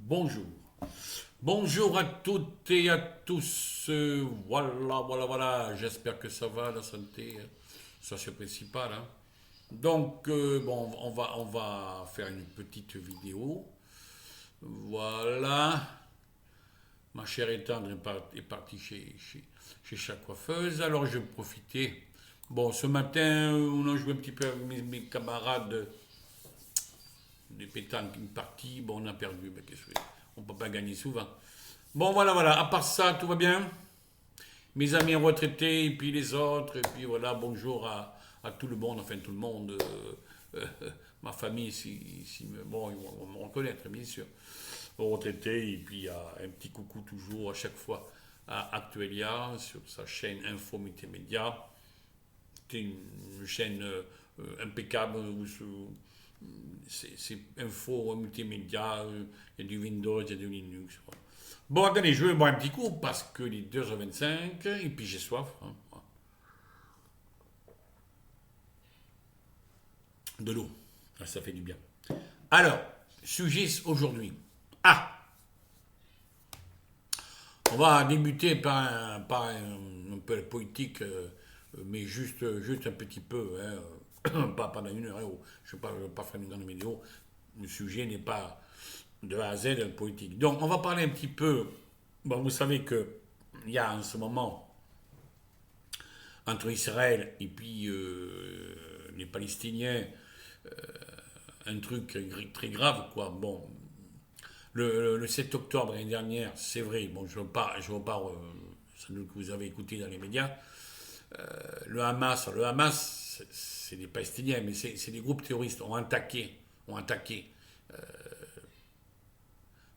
Bonjour. Bonjour à toutes et à tous. Voilà. J'espère que ça va, la santé. Ça, c'est le principal. Hein. Donc, bon, on va faire une petite vidéo. Voilà. Ma chère et tendre est partie chez sa coiffeuse. Alors, je vais profiter. Bon, ce matin, on a joué un petit peu avec mes camarades des pétanques, une partie. Bon, on a perdu, mais qu'est-ce que on ne peut pas gagner souvent. Bon, voilà. À part ça, tout va bien. Mes amis retraités, et puis les autres, et puis voilà, bonjour à tout le monde, enfin tout le monde. Ma famille, bon, ils vont me reconnaître, bien sûr. Aux retraités, et puis il y a un petit coucou toujours à chaque fois à Actuelia sur sa chaîne Info Multimédia. C'est une chaîne impeccable où c'est info multimédia, il y a du Windows, il y a du Linux. Voilà. Bon, attendez, je vais boire un petit coup parce que il est 2h25 et puis j'ai soif. Hein. De l'eau, ça fait du bien. Alors, sujet aujourd'hui. Ah, on va débuter par un peu la politique, mais juste un petit peu, hein, pas pendant une heure. Je ne vais pas faire une grande vidéo. Le sujet n'est pas de A à Z politique. Donc, on va parler un petit peu. Bon, vous savez que il y a en ce moment entre Israël et puis les Palestiniens un truc très grave, quoi. Bon, le 7 octobre l'année dernière, c'est vrai. Bon, je repars. Sans doute que vous avez écouté dans les médias. Le Hamas, c'est des Palestiniens, mais c'est des groupes terroristes ont attaqué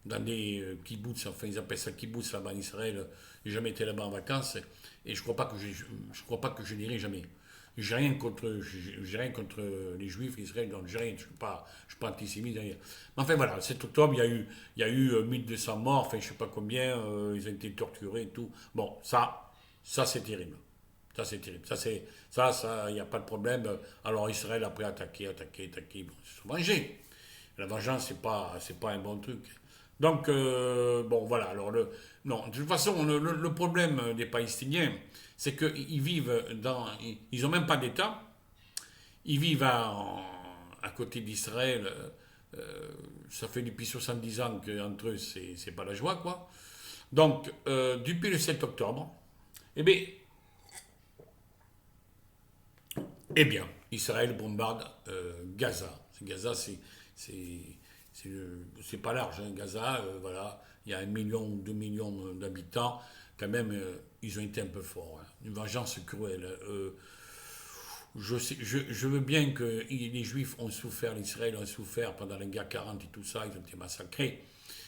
dans des kibbutz, enfin ils appellent ça kibbutz là-bas en Israël. J'ai jamais été là-bas en vacances et je crois pas que je n'irai jamais. J'ai rien contre les juifs israéliens, donc j'ai rien, je suis pas antisémite derrière. Mais enfin voilà, le 7 octobre, il y a eu 1200 morts, enfin je sais pas combien, ils ont été torturés et tout. Bon, ça c'est terrible. Ça c'est terrible. Il n'y a pas de problème. Alors Israël après attaquer, bon, ils se sont vengés. La vengeance, c'est pas un bon truc. Donc, bon, voilà. Alors, non, de toute façon, le problème des Palestiniens, c'est qu'ils vivent dans. Ils n'ont même pas d'État. Ils vivent à côté d'Israël. Ça fait depuis 70 ans qu'entre eux, c'est pas la joie, quoi. Donc, depuis le 7 octobre, eh bien, eh bien, Israël bombarde Gaza. Gaza, c'est, c'est pas large, hein, Gaza, voilà. Il y a 1 million ou 2 millions d'habitants. Quand même, ils ont été un peu forts. Hein. Une vengeance cruelle. Je veux bien que les Juifs ont souffert, l'Israël ont souffert pendant la guerre 40 et tout ça, ils ont été massacrés.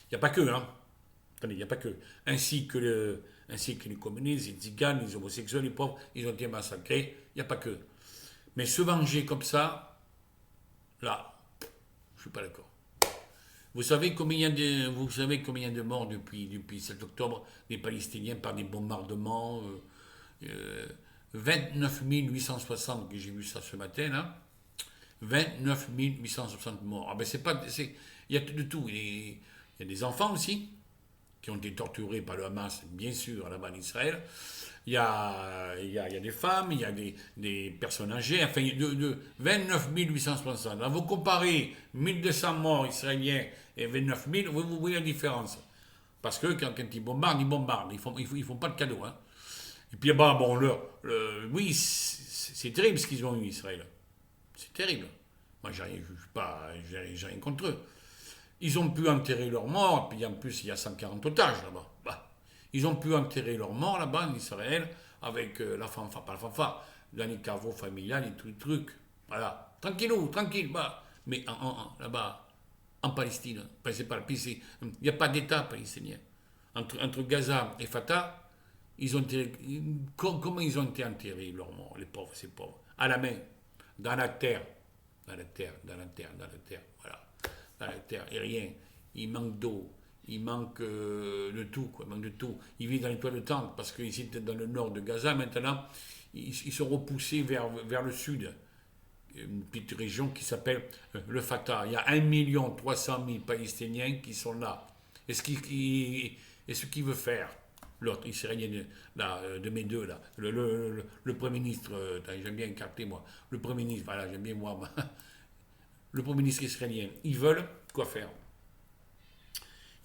Il n'y a pas que, hein. Attendez, il n'y a pas que. Ainsi que les communistes, les tziganes, les homosexuels, les pauvres, ils ont été massacrés. Il n'y a pas que. Mais se venger comme ça, là, je ne suis pas d'accord. Vous savez combien de morts depuis 7 octobre des Palestiniens par des bombardements 29 860, que j'ai vu ça ce matin, là. 29 860 morts. Ah ben c'est pas. Il y a de tout. Il y a des enfants aussi qui ont été torturés par le Hamas, bien sûr, là-bas en Israël. Il y a des femmes, il y a des personnes âgées, enfin, de 29 860. Là, vous comparez 1200 morts israéliens et 29 000, vous voyez la différence. Parce que quand ils bombardent, ils bombardent. Ils font pas de cadeaux. Hein. Et puis, bah, bon, oui, c'est terrible ce qu'ils ont eu, Israël. C'est terrible. Moi, j'ai rien contre eux. Ils ont pu enterrer leurs morts, puis en plus, il y a 140 otages là-bas. Bah, ils ont pu enterrer leurs morts là-bas en Israël avec la fanfare, pas la fanfare, dans les caveaux familiales et tout le truc. Voilà. Tranquillou, tranquille. Bah. Mais là-bas, en Palestine, enfin, c'est pas le pays, il n'y a pas d'État palestinien. Entre Gaza et Fatah, comment ils ont été enterrés, leurs morts, les pauvres, ces pauvres? À la main, dans la terre. Dans la terre, dans la terre, dans la terre. Voilà. Dans la terre. Et rien. Il manque d'eau. Il manque de tout, quoi. Il manque de tout. Ils vivent dans les toits de tente parce qu'ils étaient dans le nord de Gaza. Maintenant, ils sont repoussés vers le sud. Une petite région qui s'appelle le Fatah. Il y a 1 300 000 Palestiniens qui sont là. Et ce qu'il veut faire, l'autre israélien de mes deux, là, le Premier ministre, j'aime bien écarter moi, le Premier ministre, voilà, j'aime bien voir, le Premier ministre israélien, ils veulent quoi faire?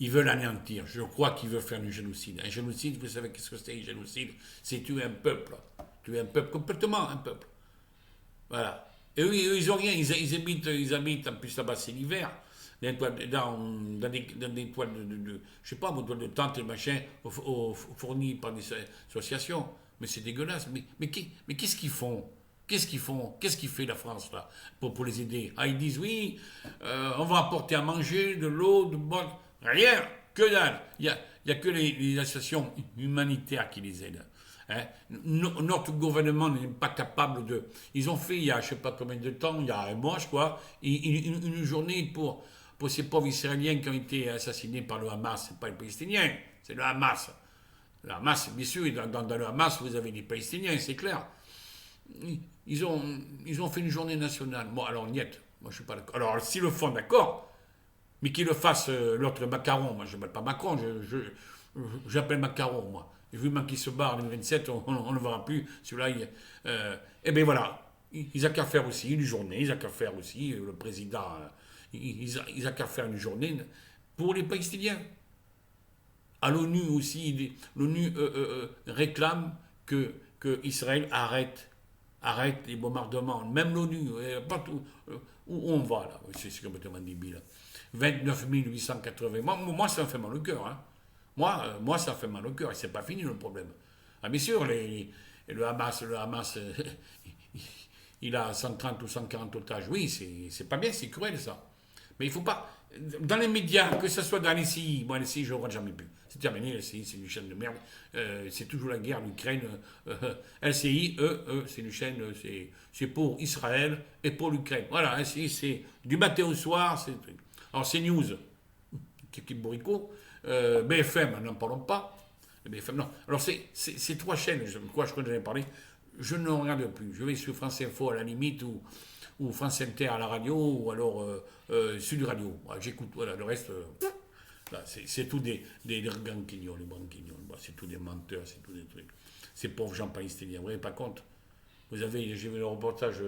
Ils veulent anéantir. Je crois qu'ils veulent faire du génocide. Un génocide, vous savez qu'est-ce que c'est un génocide? C'est tuer un peuple. Tuer un peuple, complètement un peuple. Voilà. Et eux, ils ont rien. Ils habitent, en plus là-bas, c'est l'hiver. Dans des toiles je sais pas, des toiles de tente et machin, fournies par des associations. Mais c'est dégueulasse. Mais qu'est-ce qu'ils font? Qu'est-ce qu'ils font? Qu'est-ce qu'il fait la France là pour les aider? Ah, ils disent oui, on va apporter à manger, de l'eau, de bon. Rien, que dalle. Il y a que les associations humanitaires qui les aident. Hein. Notre gouvernement n'est pas capable de. Ils ont fait il y a je ne sais pas combien de temps, il y a un mois, je crois, une journée pour ces pauvres Israéliens qui ont été assassinés par le Hamas. Ce n'est pas les Palestiniens, c'est le Hamas. Le Hamas, bien sûr, dans le Hamas, vous avez des Palestiniens, c'est clair. Ils ont fait une journée nationale. Bon, alors, niet, moi je suis pas d'accord. Alors, s'ils le font, d'accord, mais qu'ils le fasse l'autre Macron. Moi, je ne m'appelle pas Macron, j'appelle Macron, moi. Et vu qu'il se barre en 2027, on ne le verra plus. Celui-là, et bien voilà, ils n'ont qu'à faire aussi une journée, ils n'ont qu'à faire aussi, le président, ils n'ont qu'à faire une journée pour les Palestiniens. À l'ONU aussi, l'ONU réclame que Israël arrête les bombardements. Même l'ONU, partout où on va là, c'est complètement débile. 29 880. Moi, ça me fait mal au cœur. Hein. Moi, ça fait mal au cœur. Et c'est pas fini le problème. Ah, bien sûr, le Hamas, il a 130 ou 140 otages. Oui, c'est pas bien, c'est cruel ça. Mais il faut pas. Dans les médias, que ce soit dans les CI, moi, les CI, je ne regarde jamais plus. C'est terminé, les CI, c'est une chaîne de merde. C'est toujours la guerre, l'Ukraine. LCI, c'est une chaîne, c'est pour Israël et pour l'Ukraine. Voilà, LCI, c'est du matin au soir. Alors, c'est News, qui bourricot. BFM, n'en parlons pas. BFM, non. Alors, c'est trois chaînes, je crois que j'en ai parlé. Je ne regarde plus. Je vais sur France Info à la limite ou France Inter à la radio ou alors Sud Radio. Voilà, j'écoute, voilà, le reste, c'est tout des branquignols, les branquignols. C'est tout des menteurs, c'est tout des trucs. Ces pauvres gens palestiniens, vous ne vous rendez pas compte? J'ai vu le reportage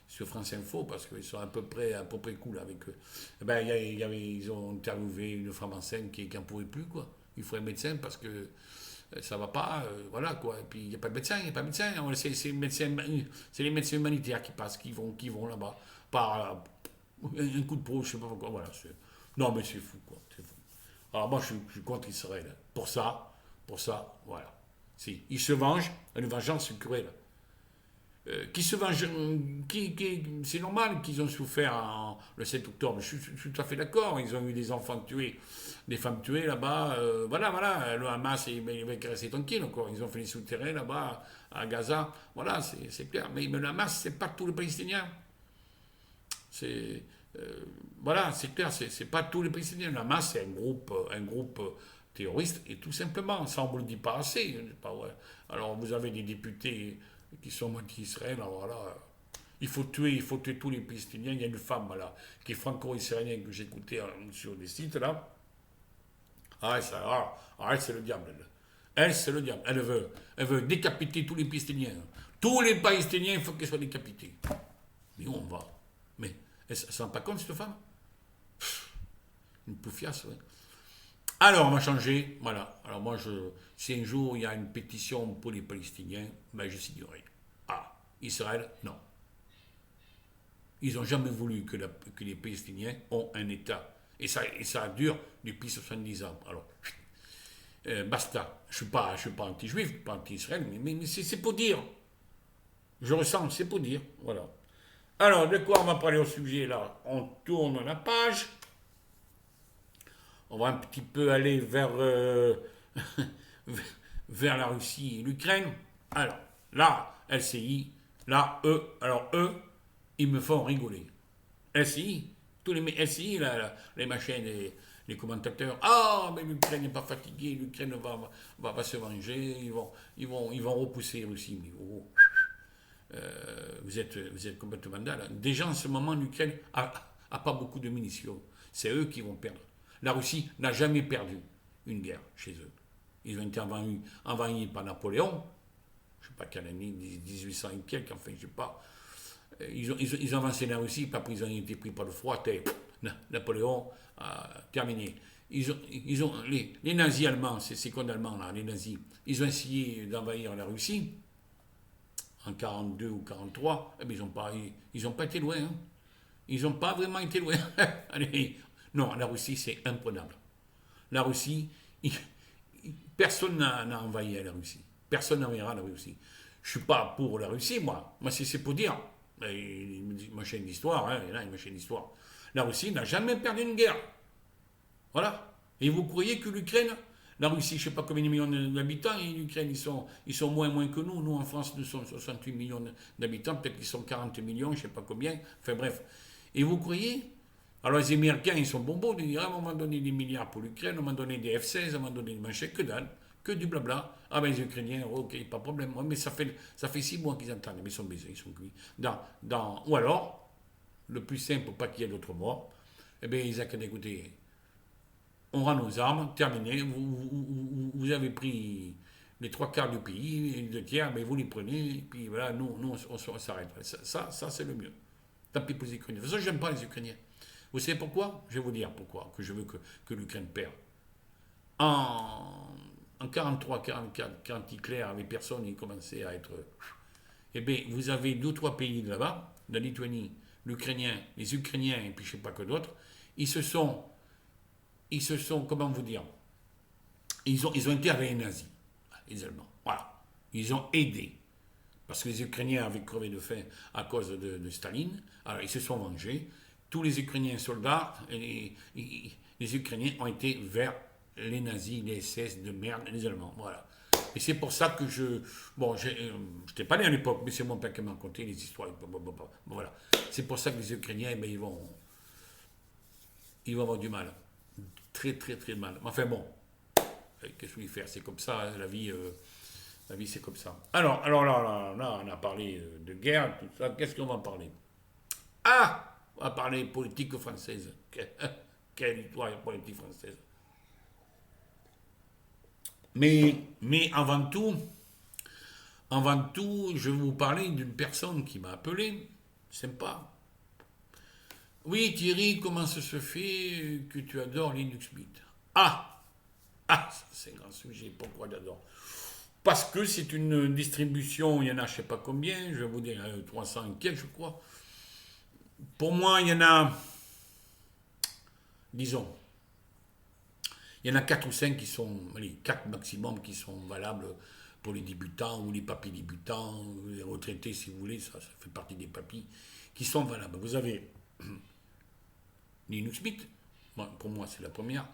sur France Info parce qu'ils sont à peu près cool avec eux. Eh ben, ils ont interviewé une femme enceinte qui n'en pouvait plus, quoi. Il faut un médecin parce que ça va pas, voilà quoi. Et puis il n'y a pas de médecin, c'est les médecins humanitaires qui passent, qui vont là-bas par un coup de peau, je sais pas pourquoi. Voilà, non mais c'est fou quoi, c'est fou. Alors moi je suis contre Israël. Pour ça, voilà. Si, ils se vengent, une vengeance cruelle. Qui se vengent, c'est normal qu'ils ont souffert le 7 octobre. Je suis tout à fait d'accord. Ils ont eu des enfants tués, des femmes tuées là-bas. Voilà. Le Hamas, il va rester tranquille encore. Ils ont fait les souterrains là-bas à Gaza. Voilà, c'est clair. Mais le Hamas, c'est pas tous les Palestiniens. Voilà, c'est clair. C'est pas tous les Palestiniens. Le Hamas, c'est un groupe terroriste et tout simplement. Ça, on ne le dit pas assez. Pas vrai. Alors, vous avez des députés qui sont anti-Israël, alors là, il faut tuer tous les Palestiniens. Il y a une femme là, qui est franco-israélienne que j'écoutais sur des sites là. C'est le diable. Elle, c'est le diable. Elle veut décapiter tous les Palestiniens. Tous les Palestiniens, il faut qu'ils soient décapités. Mais où on va? Mais elle ne se rend pas compte, cette femme? Une poufiasse, ouais. Alors, on va changer. Voilà. Alors, moi, si un jour il y a une pétition pour les Palestiniens, ben, je signerai. Ah, Israël, non. Ils n'ont jamais voulu que les Palestiniens ont un État. Et ça dure depuis 70 ans. Alors, basta. Je ne suis pas anti-juif, pas anti-Israël, mais c'est pour dire. Je ressens, c'est pour dire. Voilà. Alors, de quoi on va parler au sujet là? On tourne la page. On va un petit peu aller vers la Russie et l'Ukraine. Alors, là, LCI, là, eux, ils me font rigoler. LCI, tous les LCI, les machines, les commentateurs, ah, mais l'Ukraine n'est pas fatiguée, l'Ukraine va se venger, ils vont repousser la Russie. Mais vous êtes complètement dalle. Déjà, en ce moment, l'Ukraine n'a pas beaucoup de munitions. C'est eux qui vont perdre. La Russie n'a jamais perdu une guerre chez eux. Ils ont été envahis par Napoléon, je ne sais pas quelle année, 1800 et quelques, enfin, je ne sais pas. Ils ont avancé la Russie, pas ils ont été pris par le froid, Napoléon a terminé. Les nazis allemands, c'est quoi d'allemand là, les nazis, ils ont essayé d'envahir la Russie en 42 ou 43, eh bien, ils n'ont pas été loin. Hein. Ils n'ont pas vraiment été loin. Allez, non, la Russie, c'est imprenable. La Russie, personne n'a envahi la Russie. Personne n'envahira la Russie. Je ne suis pas pour la Russie, moi. Moi, c'est pour dire. Ma chaîne d'histoire, hein, là, ma chaîne d'histoire. La Russie n'a jamais perdu une guerre. Voilà. Et vous croyez que l'Ukraine, la Russie, je ne sais pas combien de millions d'habitants, et l'Ukraine, ils sont moins que nous. Nous, en France, nous sommes 68 millions d'habitants, peut-être qu'ils sont 40 millions, je ne sais pas combien. Enfin bref. Et vous croyez? Alors les Américains, ils sont bonbons, ils disent, ah, on m'a donné des milliards pour l'Ukraine, on m'a donné des F-16, on m'a donné des machins, que dalle, que du blabla. Ah ben les Ukrainiens, ok, pas de problème. Ouais, mais ça fait 6 mois qu'ils entendent, mais ils sont baisés, ils sont cuits. Ou alors, le plus simple, pour pas qu'il y ait d'autres morts, eh bien, ils ont écouté, on rend nos armes, terminé, vous avez pris les 3 quarts du pays, les 2 tiers, mais vous les prenez, et puis voilà, nous on s'arrête. Ça c'est le mieux. Tant pis pour les Ukrainiens. De toute façon, j'aime pas les Ukrainiens. Vous savez pourquoi? Je vais vous dire pourquoi, que je veux que l'Ukraine perde. En 43, 44, quand Hitler avait personne, il commençait à être... Eh bien, vous avez 2 ou 3 pays là-bas, la Lituanie, l'Ukrainien, les Ukrainiens, et puis je ne sais pas que d'autres, ils se sont, comment vous dire, ils ont été avec les nazis, les Allemands. Voilà. Ils ont aidé. Parce que les Ukrainiens avaient crevé de faim à cause de Staline. Alors, ils se sont vengés. Tous les Ukrainiens soldats, les Ukrainiens ont été vers les nazis, les SS de merde, les Allemands. Voilà. Et c'est pour ça que je... Bon, je n'étais pas né à l'époque, mais c'est mon père qui m'a raconté les histoires. Voilà. C'est pour ça que les Ukrainiens, eh bien, ils vont avoir du mal. Très, très, très mal. Enfin bon, qu'est-ce que je vais faire? C'est comme ça, hein, la vie... La vie, c'est comme ça. Alors là, on a parlé de guerre, tout ça. Qu'est-ce qu'on va parler? Ah, on va parler politique française. Quelle histoire politique française. Mais avant tout, je vais vous parler d'une personne qui m'a appelé. Sympa. Oui, Thierry, comment ça se fait que tu adores Linux Mint? Ah, c'est un grand sujet. Pourquoi j'adore? Parce que c'est une distribution, il y en a je ne sais pas combien, je vais vous dire 300 et quelques, je crois. Pour moi, il y en a, disons, il y en a 4 ou 5 qui sont, allez, 4 maximum qui sont valables pour les débutants ou les papis débutants, les retraités si vous voulez, ça fait partie des papis qui sont valables. Vous avez Linux Mint, bon, pour moi c'est la première.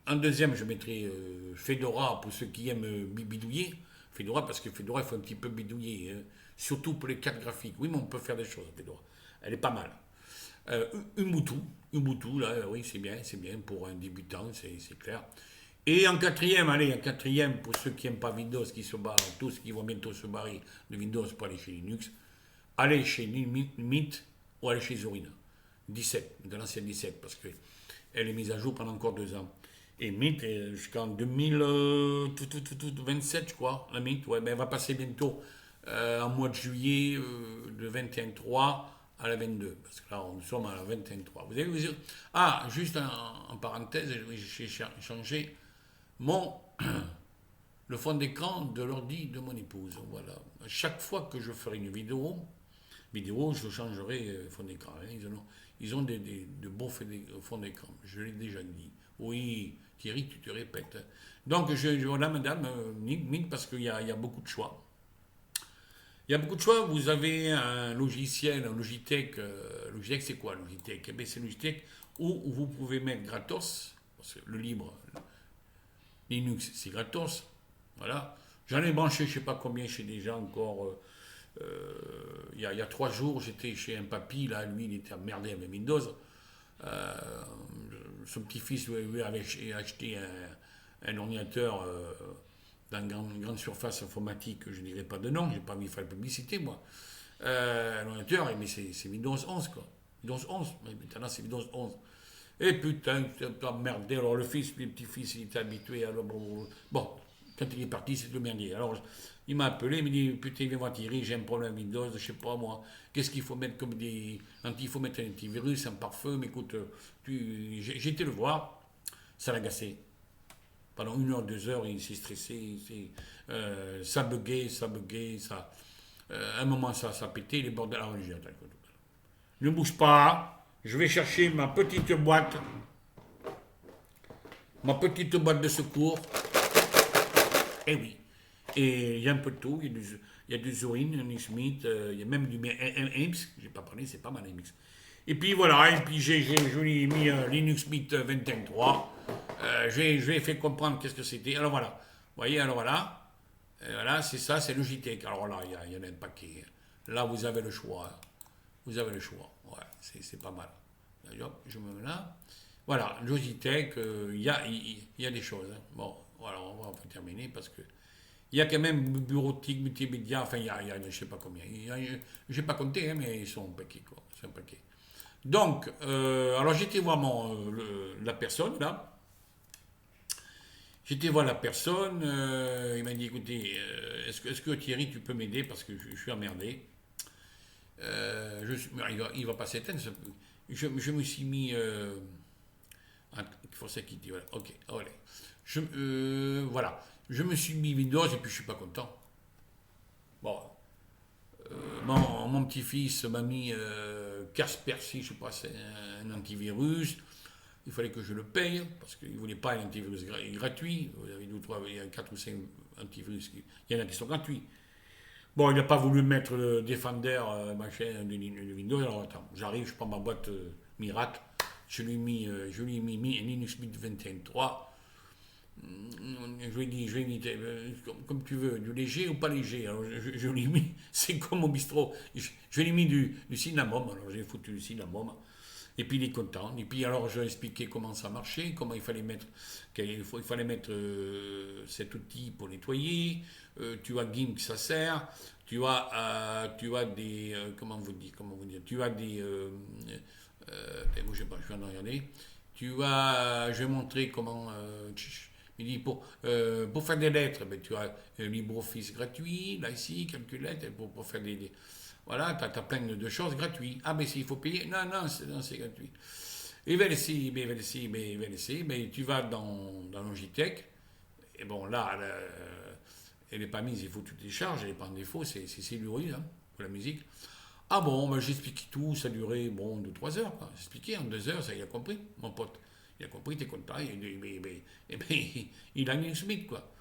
En deuxième, je mettrai Fedora pour ceux qui aiment bidouiller. Fedora, parce que Fedora, il faut un petit peu bidouiller. Hein. Surtout pour les cartes graphiques. Oui, mais on peut faire des choses, Fedora. Elle est pas mal. Ubuntu, là, oui, c'est bien pour un débutant, c'est clair. Et en quatrième, pour ceux qui n'aiment pas Windows, qui se barrent, tous qui vont bientôt se barrer de Windows pour aller chez Linux, allez chez Mint ou allez chez Zorina. 17, de l'ancienne 17, parce qu'elle est mise à jour pendant encore 2 ans. Et Mint jusqu'en 2027, je crois. La Mint, ouais, ben elle va passer bientôt en mois de juillet de 21.3 à la 22. Parce que là, nous sommes à la 21.3. Vous avez vu? Ah, juste en parenthèse, j'ai changé le fond d'écran de l'ordi de mon épouse. Voilà. Chaque fois que je ferai une vidéo, je changerai fond d'écran. Hein. Ils ont de beaux fonds d'écran. Je l'ai déjà dit. Oui, Thierry, tu te répètes. Donc, voilà, madame, Mint, parce qu'il y a beaucoup de choix. Il y a beaucoup de choix. Vous avez un logiciel, un Logitech. Logitech, c'est quoi Logitech? Eh bien, c'est Logitech où vous pouvez mettre gratos, parce que le libre, Linux, c'est gratos. Voilà. J'en ai branché, je ne sais pas combien, chez des gens encore. Il y a 3 jours, j'étais chez un papy, là, lui, il était emmerdé avec Windows. Son petit-fils lui avait acheté un ordinateur dans une grande surface informatique, je ne dirais pas de nom, je n'ai pas envie de faire la publicité, moi. Un ordinateur, mais c'est Windows 11, quoi. Windows 11, maintenant c'est Windows 11. Et putain, t'as emmerdé. Alors le fils, le petit-fils, il était habitué. Alors, bon, quand il est parti, c'est le merdier. Alors il m'a appelé, il m'a dit, putain, viens voir Thierry, j'ai un problème Windows, je sais pas moi. Qu'est-ce qu'il faut mettre comme des... Il faut mettre un antivirus, un pare-feu, mais écoute, j'ai été le voir, ça l'a agacé. Pendant 1 heure, 2 heures, il s'est stressé, ça buguait, ça... à un moment, ça pétait, les bordels. Alors, j'ai dit, attends, écoute, ne bouge pas, je vais chercher ma petite boîte de secours. Eh oui. Et il y a un peu de tout. Il y a du Zorin, un Smith, il y a même du MX. J'ai pas parlé, c'est pas mal MX. Et puis voilà, et puis je lui ai mis Linux Mint 2023. Je lui ai fait comprendre qu'est-ce que c'était. Alors voilà. Vous voyez, alors voilà. Voilà, c'est ça, c'est Logitech. Alors là, il y en a un paquet. Là, vous avez le choix. Vous avez le choix. Ouais, c'est pas mal. D'ailleurs, je me mets là. Voilà, Logitech, il y a des choses. Hein. Bon, voilà, on va terminer parce que il y a quand même bureautique, multimédia, enfin, il y a je ne sais pas combien. Je n'ai pas compté, hein, mais ils sont un paquet, quoi. C'est un paquet. Donc, alors j'étais voir la personne, là. J'étais voir la personne, il m'a dit, écoutez, est-ce que Thierry, tu peux m'aider parce que je suis emmerdé. Il va pas s'éteindre. Je me suis mis... il faut ça quitter, voilà. Ok, allez. Voilà. Je me suis mis Windows et puis je suis pas content. Bon, mon petit-fils m'a mis Kaspersky, je sais pas, c'est un antivirus. Il fallait que je le paye parce qu'il ne voulait pas un antivirus gratuit. Vous avez il y a 4 ou 5 antivirus. Il y en a qui sont gratuits. Bon, il n'a pas voulu mettre le Defender, machin, de Windows. Alors attends, j'arrive, je prends ma boîte Miracle. Je lui ai mis Linux Mint 21.3. Je lui ai dit, comme tu veux, du léger ou pas léger. Alors je lui ai mis, c'est comme au bistrot, je lui ai mis du cinnamon, alors j'ai foutu du cinnamon. Et puis il est content. Et puis alors je lui ai expliqué comment ça marchait, comment il fallait mettre, cet outil pour nettoyer. Tu as GIMP, ça sert. Tu as des, comment vous dire, tu as des, bougez pas, je viens de regarder. Je vais montrer comment. Il dit pour faire des lettres, ben, tu as LibreOffice gratuit, là ici, quelques lettres, pour faire voilà, tu as plein de choses gratuites. Ah, mais s'il faut payer, non, c'est gratuit. Et mais tu vas dans Logitech, et bon, là, elle n'est pas mise, il faut que tu télécharges, elle n'est pas en défaut, c'est Celluride, hein, pour la musique. Ah bon, ben, j'explique tout, ça durait, bon, 2-3 heures, quoi. J'expliquais en 2 heures, ça, il a compris, mon pote. Il a compris, t'es content, il a une Smith, quoi.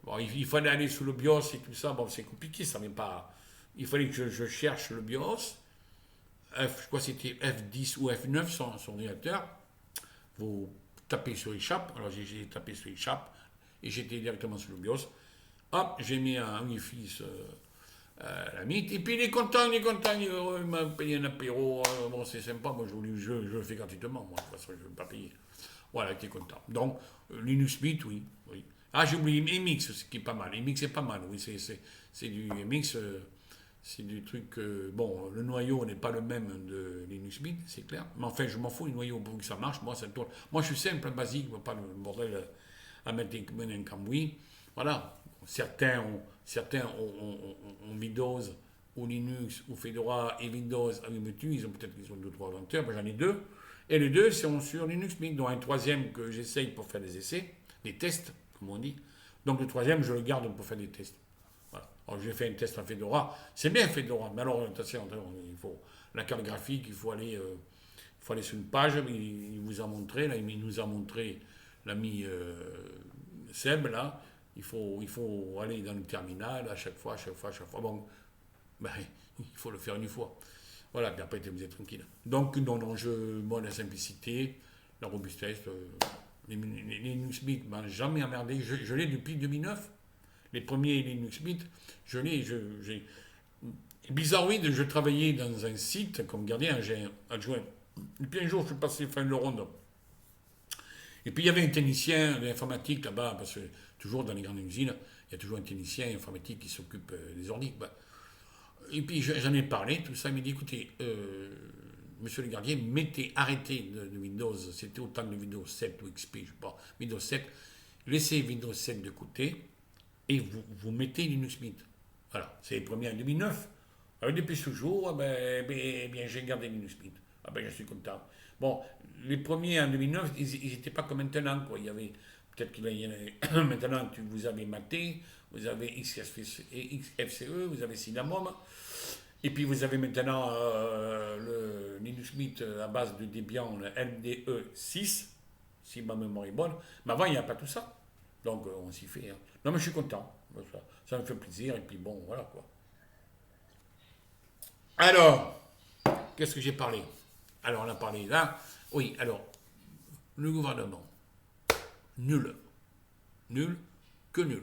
Bon, il fallait aller sous le BIOS et tout ça, bon, c'est compliqué, ça n'est pas... Il fallait que je cherche le BIOS, je crois que c'était F10 ou F9, son ordinateur. Vous tapez sur échappe, alors j'ai tapé sur échappe, et j'étais directement sur le BIOS. Hop, j'ai mis un Wi-Fi la mythe, et puis il est content, il m'a payé un apéro, bon c'est sympa, moi je le fais gratuitement, moi de toute façon je ne veux pas payer. Voilà, il était content. Donc, Linux Mint, oui. Ah, j'ai oublié MX, ce qui est pas mal. MX est pas mal, oui, c'est du MX, c'est du truc, bon, le noyau n'est pas le même de Linux Mint, c'est clair, mais enfin je m'en fous, le noyau pour que ça marche, moi ça tourne. Moi je suis simple, basique, pas le bordel à mettre un cambouis. Voilà, certains ont Windows ou Linux ou Fedora et Windows avec Mutu, ils ont 2-3 ordinateurs, moi j'en ai 2. Et les 2 sont sur Linux Mint, dont un troisième que j'essaye pour faire des essais, des tests, comme on dit. Donc le troisième, je le garde pour faire des tests. Voilà. Alors j'ai fait un test en Fedora. C'est bien Fedora, mais alors attention, il faut la carte graphique, il faut aller sur une page. Il vous a montré, là, il nous a montré l'ami Seb, là. Il faut aller dans le terminal à chaque fois. Bon, ben, il faut le faire une fois. Voilà, puis après, vous êtes tranquille. Donc, non, moi, la simplicité, la robustesse, les Linux Mint m'ont jamais emmerdé. Je l'ai depuis 2009. Les premiers Linux Mint, je l'ai. Bizarre, oui, je travaillais dans un site comme gardien, j'ai adjoint. Et puis un jour, je suis passé fin de ronde. Et puis il y avait un technicien d'informatique là-bas, parce que toujours dans les grandes usines, il y a toujours un technicien informatique qui s'occupe des ordi. Et puis j'en ai parlé, tout ça, il m'a dit, écoutez, monsieur le gardien, arrêtez de Windows, c'était autant de Windows 7 ou XP, je sais pas, Windows 7, laissez Windows 7 de côté et vous mettez Linux Mint. Voilà, c'est les premiers en 2009. Alors, depuis ce jour, bien, j'ai gardé Linux Mint. Ah ben, je suis content. Bon, les premiers en 2009, ils n'étaient pas comme maintenant, quoi. Il y avait, peut-être qu'il y en avait, maintenant, vous avez Maté, vous avez XFCE, vous avez Cinnamon, et puis vous avez maintenant le Linux Mint à base de Debian, le LDE6, si ma mémoire est bonne. Mais avant, il n'y a pas tout ça. Donc, on s'y fait. Hein. Non, mais je suis content. Ça me fait plaisir, et puis bon, voilà, quoi. Alors, qu'est-ce que j'ai parlé? Alors, on a parlé là. Oui, alors, le gouvernement, nul. Nul, que nul.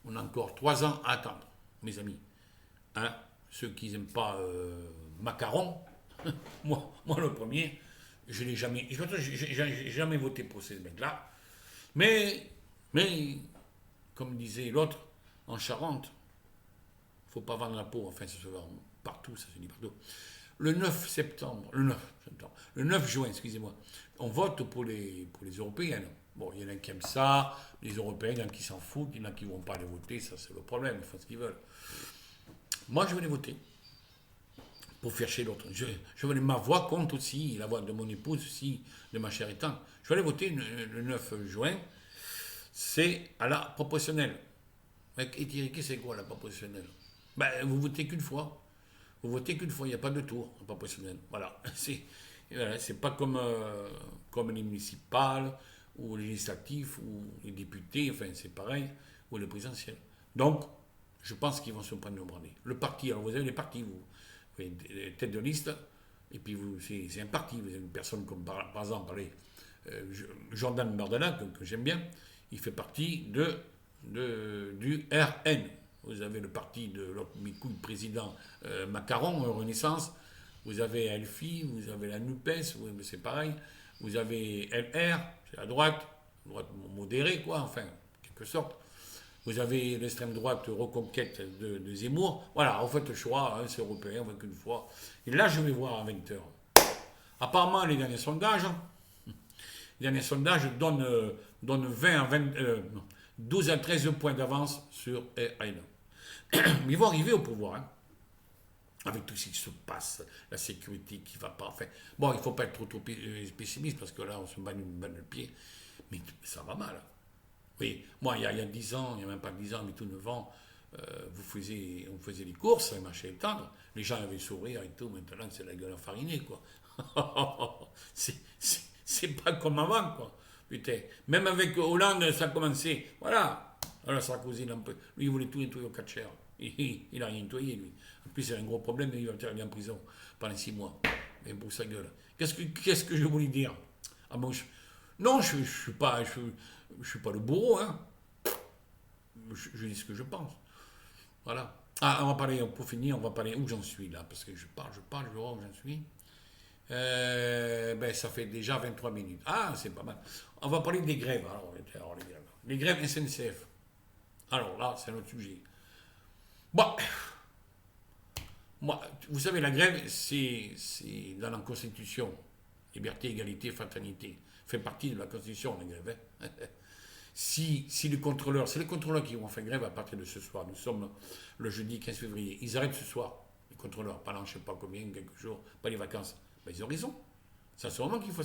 On a encore 3 ans à attendre, mes amis. Hein, ceux qui n'aiment pas Macaron, moi le premier, je n'ai jamais, j'ai jamais voté pour ces mecs-là. Mais, comme disait l'autre, en Charente, il ne faut pas vendre la peau, enfin, ça se vend partout, ça se dit partout. Le 9 juin, excusez-moi, on vote pour les Européennes. Bon, il y en a qui aiment ça, les Européens, il y en a qui s'en foutent, il y en a qui ne vont pas aller voter, ça c'est le problème, ils font ce qu'ils veulent. Moi, je vais aller voter pour faire chez l'autre. Je vais aller, ma voix compte aussi, la voix de mon épouse aussi, de ma chère étante. Je vais aller voter le 9 juin, c'est à la proportionnelle. Et Thierry, c'est quoi la proportionnelle? Ben, vous votez qu'une fois. Vous votez qu'une fois, il n'y a pas de tour en proportionnel. Voilà. C'est pas comme les municipales, ou les législatifs, ou les députés, enfin c'est pareil, ou les présidentielles. Donc, je pense qu'ils vont se prendre le bras. Le parti, alors vous avez les partis, vous avez des têtes de liste, et puis c'est un parti, vous avez une personne comme par exemple, Jordan Bardella, que j'aime bien, il fait partie du RN. Vous avez le parti de l'autre président Macaron, Renaissance, vous avez Elfi, vous avez la NUPES, c'est pareil, vous avez LR, c'est la droite modérée, quoi, enfin, en quelque sorte. Vous avez l'extrême droite reconquête de Zemmour. Voilà, en fait, le choix, hein, c'est européen, on va qu'une fois. Et là, je vais voir à 20h. Apparemment, les derniers sondages donnent 12 à 13 points d'avance sur RN. Mais ils vont arriver au pouvoir, hein, avec tout ce qui se passe, la sécurité qui ne va pas. Enfin, bon, il ne faut pas être trop pessimiste, parce que là, on se bat une balle de pied. Mais ça va mal. Oui, moi, il y a 10 ans, il n'y a même pas 10 ans, mais tout 9 ans, on faisait les courses, un marché étendre, les gens avaient le sourire et tout, maintenant, c'est la gueule enfarinée, quoi. c'est pas comme avant, quoi. Putain, même avec Hollande, ça a commencé. Voilà. Alors, Sarkozy, lui, il voulait tout nettoyer au catcher. Il n'a rien nettoyé, lui. En plus, c'est un gros problème, il va aller en prison pendant 6 mois. Mais pour sa gueule. Qu'est-ce que je voulais dire? Ah bon, non, je ne suis pas le bourreau, hein. Je dis ce que je pense. Voilà. Ah, on va parler, pour finir, on va parler où j'en suis là, parce que je parle, je vois où j'en suis. Ça fait déjà 23 minutes. Ah, c'est pas mal. On va parler des grèves. Alors, les grèves SNCF. Alors là, c'est un autre sujet. Bon, moi, vous savez, la grève, c'est dans la Constitution. Liberté, égalité, fraternité. Fait partie de la Constitution, la grève. Hein. Si les contrôleurs, c'est les contrôleurs qui vont faire grève à partir de ce soir. Nous sommes le jeudi 15 février. Ils arrêtent ce soir, les contrôleurs, pendant je ne sais pas combien, quelques jours, pas les vacances. Ben, ils ont raison. C'est à ce moment qu'il faut.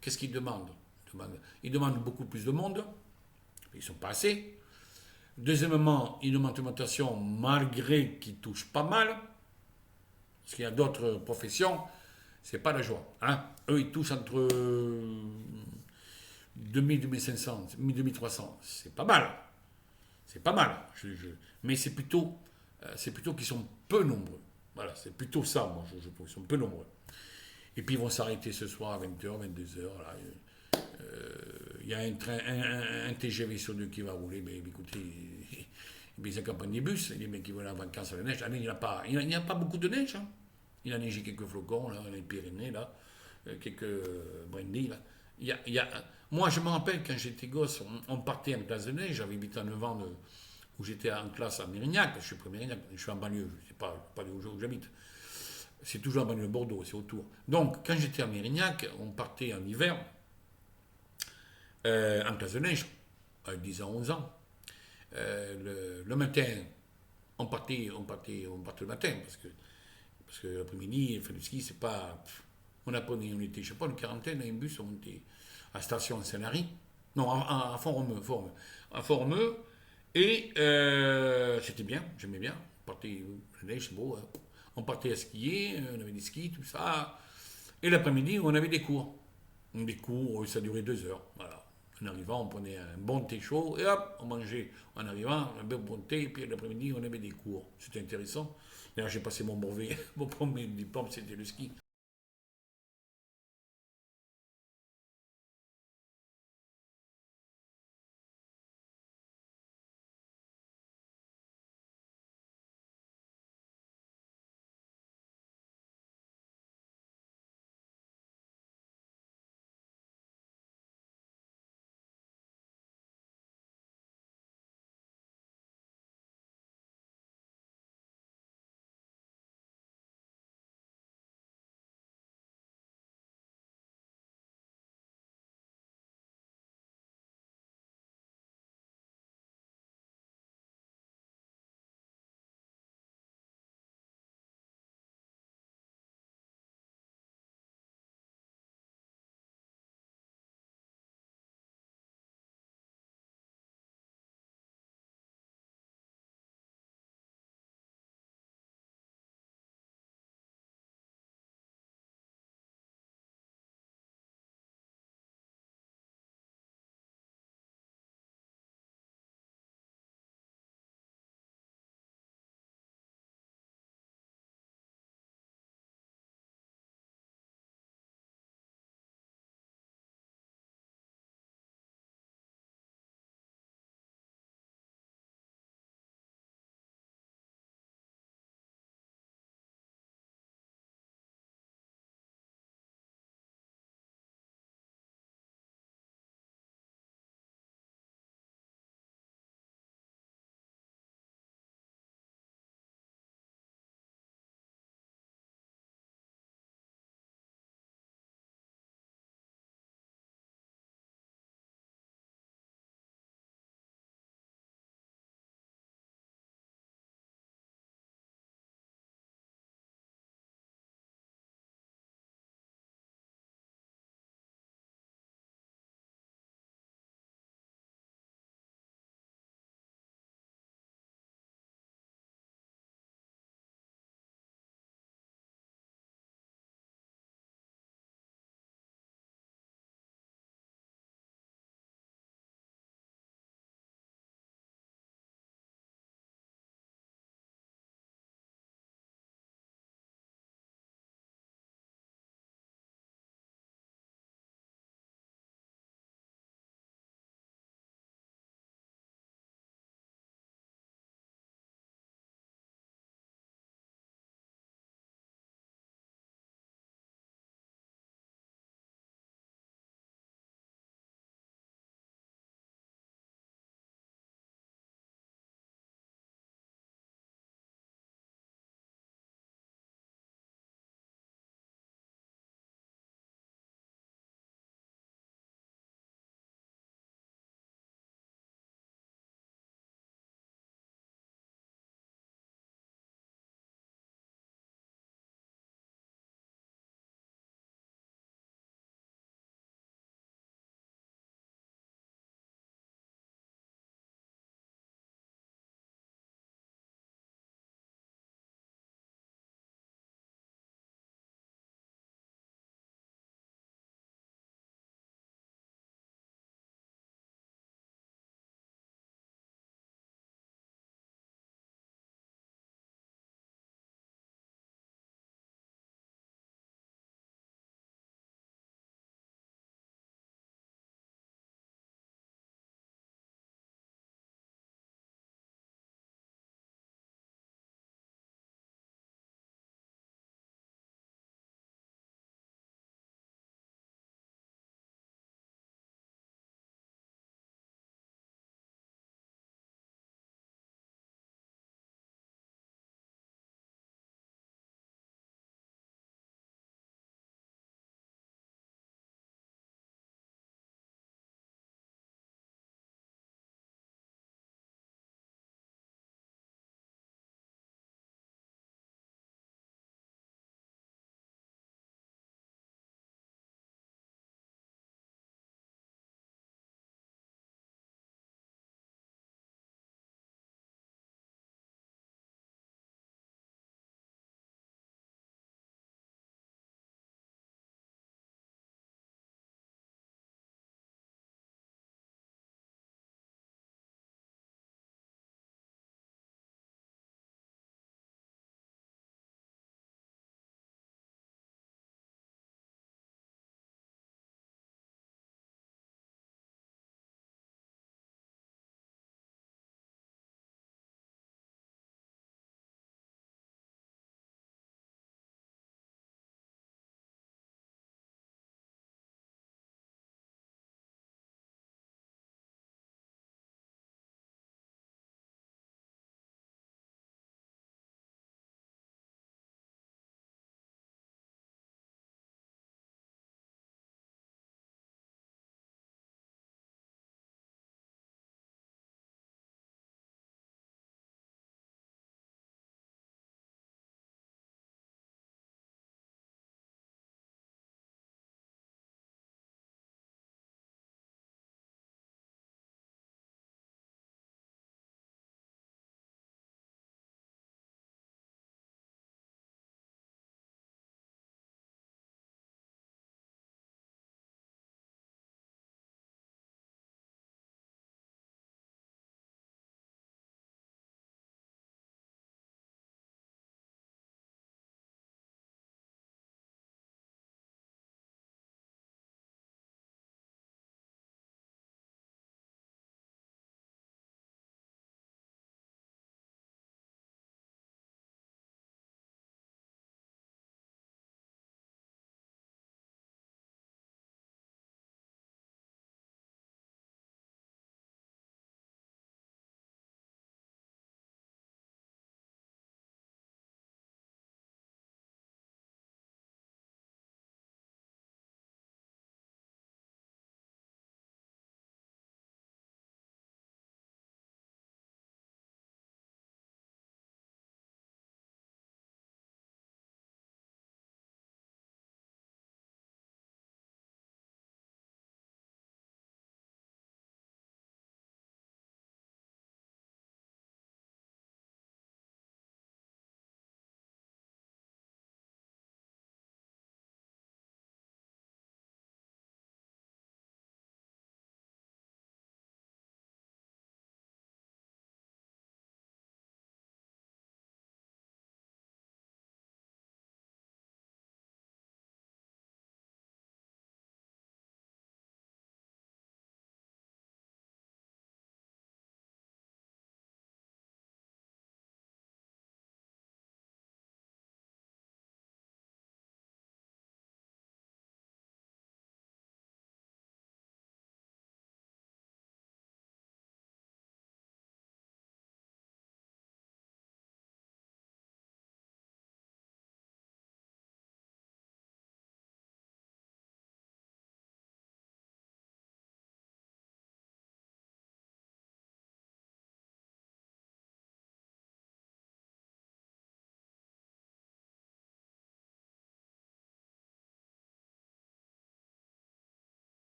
Qu'est-ce qu'ils demandent? Ils demandent beaucoup plus de monde. Ils ne sont pas assez. Deuxièmement, une augmentation malgré qu'ils touchent pas mal. Parce qu'il y a d'autres professions, c'est pas la joie. Hein. Eux, ils touchent entre 2000, 2500, 2300. C'est pas mal. C'est pas mal. Mais c'est plutôt qu'ils sont peu nombreux. Voilà, c'est plutôt ça, moi, je trouve. Ils sont peu nombreux. Et puis ils vont s'arrêter ce soir à 20h, 22h. Il y a un TGV sur 2 qui va rouler. Mais écoutez, ils accompagnent des bus, les mecs qui vont aller en vacances à la neige. Il n'y a pas beaucoup de neige. Hein. Il a neigé quelques flocons, là, les Pyrénées, là, quelques brindilles. Là. Moi, je me rappelle, quand j'étais gosse, on partait en classe de neige. J'avais 8 ans, 9 ans, où j'étais en classe à Mérignac. Je suis pas Mérignac, je suis en banlieue, je ne sais pas où j'habite. C'est toujours la banlieue de Bordeaux, c'est autour. Donc, quand j'étais à Mérignac, on partait en hiver, en classe de neige, à 10 ans, 11 ans. Le matin, on partait le matin, parce que l'après-midi, faire du ski, c'est pas. On était, je sais pas, une quarantaine dans un bus, on était à la station Saint-Lary. Non, à Font-Romeu, à Font-Romeu. Et c'était bien, j'aimais bien. On partait, la neige, c'est beau, hein. On partait à skier, on avait des skis, tout ça. Et l'après-midi, on avait des cours. Des cours, ça durait 2 heures. Voilà. En arrivant, on prenait un bon thé chaud et hop, on mangeait. En arrivant, un bon thé, et puis l'après-midi, on avait des cours. C'était intéressant. D'ailleurs, j'ai passé mon brevet, mon premier diplôme, c'était le ski.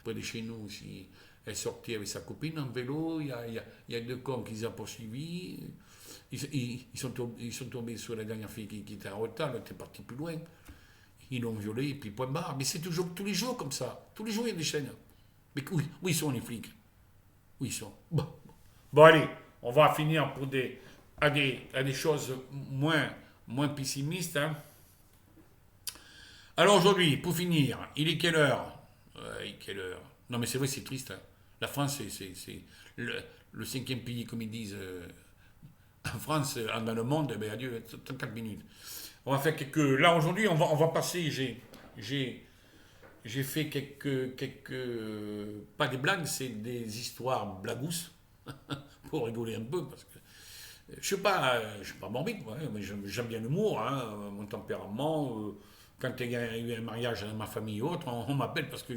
près de chez nous, si elle sortait avec sa copine en vélo, il y a deux cons qui les ont poursuivis. Ils sont tombés sur la dernière fille qui était en retard, elle était partie plus loin. Ils l'ont violée, et puis point barre. Mais c'est toujours, tous les jours comme ça. Tous les jours, il y a des chaînes. Mais où ils sont les flics? Où ils sont? Bon, allez, on va finir à des choses moins pessimistes. Hein. Alors aujourd'hui, pour finir, il est quelle heure? Quelle heure? Non, mais c'est vrai, c'est triste. Hein. La France, c'est le cinquième pays, comme ils disent en France, dans le monde. Ben, adieu, 34 minutes. On va faire quelques. Là, aujourd'hui, on va passer. J'ai fait pas des blagues, c'est des histoires blagousses, pour rigoler un peu, parce que je suis pas morbide, moi, hein, mais j'aime bien l'humour, hein, mon tempérament. Quand il y a eu un mariage dans ma famille ou autre, on m'appelle parce que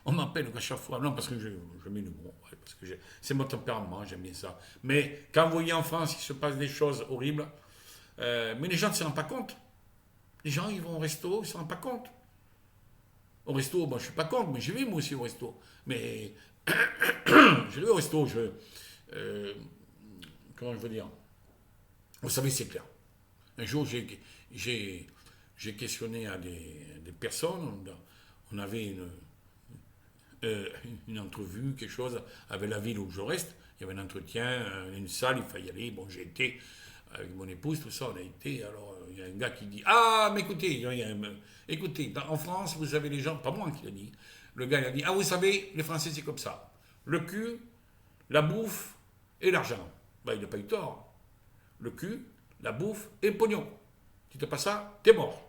on m'appelle à chaque fois, non, parce que je mets l'humour, ouais, parce que c'est mon tempérament, j'aime bien ça. Mais quand vous voyez en France, il se passe des choses horribles, mais les gens ne se rendent pas compte. Les gens, ils vont au resto, ils ne se rendent pas compte. Au resto, bon, je ne suis pas contre, mais je vais moi aussi au resto. Mais je vais au resto, comment je veux dire? Vous savez, c'est clair. Un jour, j'ai questionné à des personnes, on avait une entrevue, quelque chose, avec la ville où je reste. Il y avait un entretien, une salle, il fallait y aller. Bon, j'ai été avec mon épouse, tout ça, on a été. Alors, il y a un gars qui dit: Ah, mais écoutez, écoutez, en France, vous avez les gens, pas moi qui l'a dit. Le gars, il a dit: Ah, vous savez, les Français, c'est comme ça. Le cul, la bouffe et l'argent. Ben, il n'a pas eu tort. Le cul, la bouffe et le pognon. Si t'as pas ça, t'es mort.